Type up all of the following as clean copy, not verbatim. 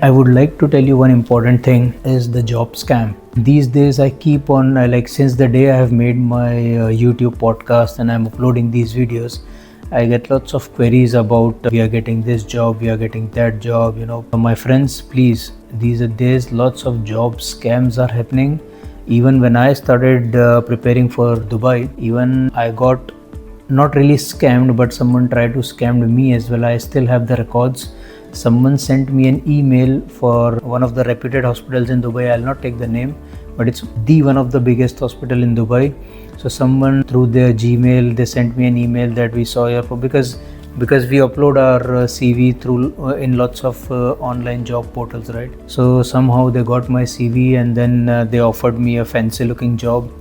I would like to tell you one important thing is the job scam. These days I keep on since the day I have made my YouTube podcast and I'm uploading these videos, I get lots of queries about we are getting this job, we are getting that job, My friends, please, these days lots of job scams are happening. Even when I started preparing for Dubai, even I got not really scammed, but someone tried to scam me as well. I still have the records. Someone sent me an email for one of the reputed hospitals in Dubai. I'll not take the name, but it's the one of the biggest hospital in Dubai. So someone through their Gmail, they sent me an email that we saw your because we upload our CV through in lots of online job portals, right? So somehow they got my CV and then they offered me a fancy looking job.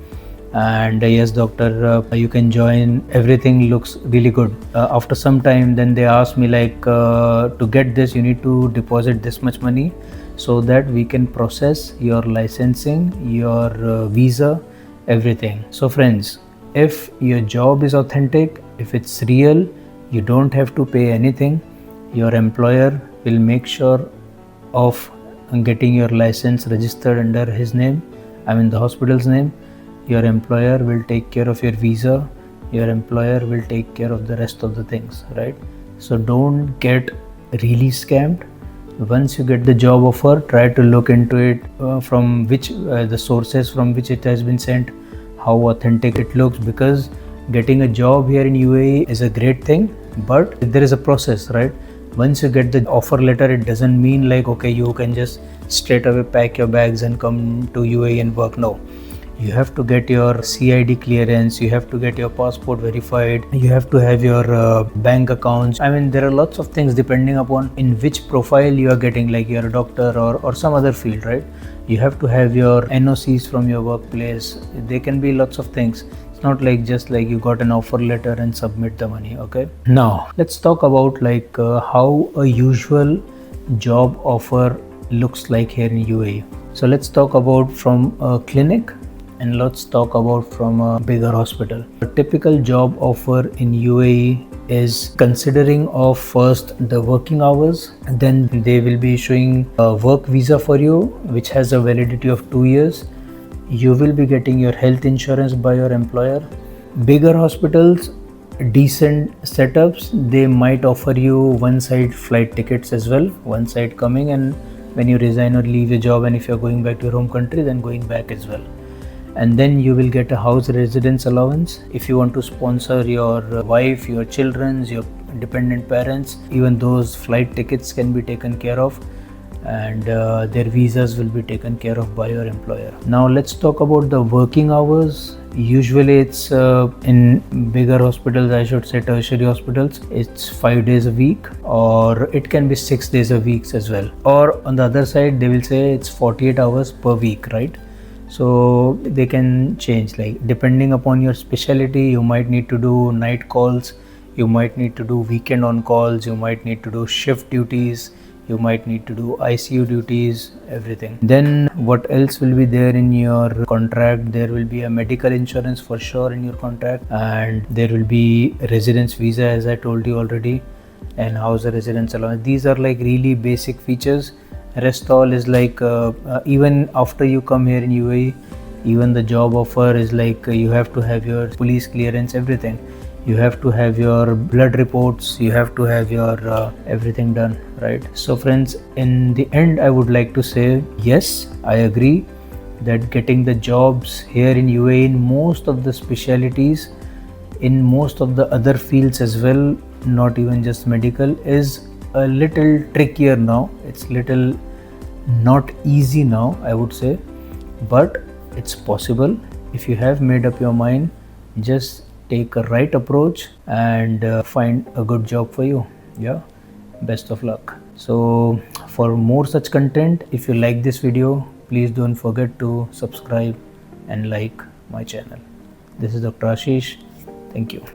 And yes doctor, you can join, everything looks really good. After some time, then they asked me to get this you need to deposit this much money so that we can process your licensing, your visa, everything. So friends, if your job is authentic, if it's real, you don't have to pay anything. Your employer will make sure of getting your license registered under his name, the hospital's name. Your employer will take care of your visa, your employer will take care of the rest of the things, right? So don't get really scammed. Once you get the job offer, try to look into it from which the sources from which it has been sent, how authentic it looks, because getting a job here in UAE is a great thing, but there is a process, right? Once you get the offer letter, it doesn't mean okay, you can just straight away pack your bags and come to UAE and work. No. You have to get your CID clearance, you have to get your passport verified, you have to have your bank accounts. There are lots of things depending upon in which profile you are getting, like you're a doctor or some other field, right? You have to have your NOCs from your workplace. There can be lots of things. It's not just you got an offer letter and submit the money, okay? Now, let's talk about how a usual job offer looks like here in UAE. So let's talk about from a clinic and let's talk about from a bigger hospital. A typical job offer in UAE is considering of first the working hours, then they will be issuing a work visa for you which has a validity of 2 years. You will be getting your health insurance by your employer. Bigger hospitals, decent setups, they might offer you one-side flight tickets as well, one side coming, and when you resign or leave your job and if you're going back to your home country, then going back as well. And then you will get a house residence allowance. If you want to sponsor your wife, your children, your dependent parents, even those flight tickets can be taken care of, and their visas will be taken care of by your employer. Now let's talk about the working hours. Usually it's in bigger hospitals, I should say tertiary hospitals, it's 5 days a week, or it can be 6 days a week as well. Or on the other side, they will say it's 48 hours per week, right? So they can change, depending upon your specialty. You might need to do night calls, you might need to do weekend on calls, you might need to do shift duties, you might need to do ICU duties, everything. Then what else will be there in your contract? There will be a medical insurance for sure in your contract, and there will be residence visa, as I told you already, and house residence allowance. These are really basic features. Rest all is even after you come here in UAE, even the job offer is you have to have your police clearance, everything. You have to have your blood reports, you have to have your everything done, right? So friends, in the end, I would like to say, yes, I agree that getting the jobs here in UAE in most of the specialities, in most of the other fields as well, not even just medical, is a little trickier now. It's little not easy now, I would say, but it's possible. If you have made up your mind, just take a right approach and find a good job for you. Yeah, best of luck. So for more such content, if you like this video, please don't forget to subscribe and like my channel. This is Dr. Ashish. Thank you.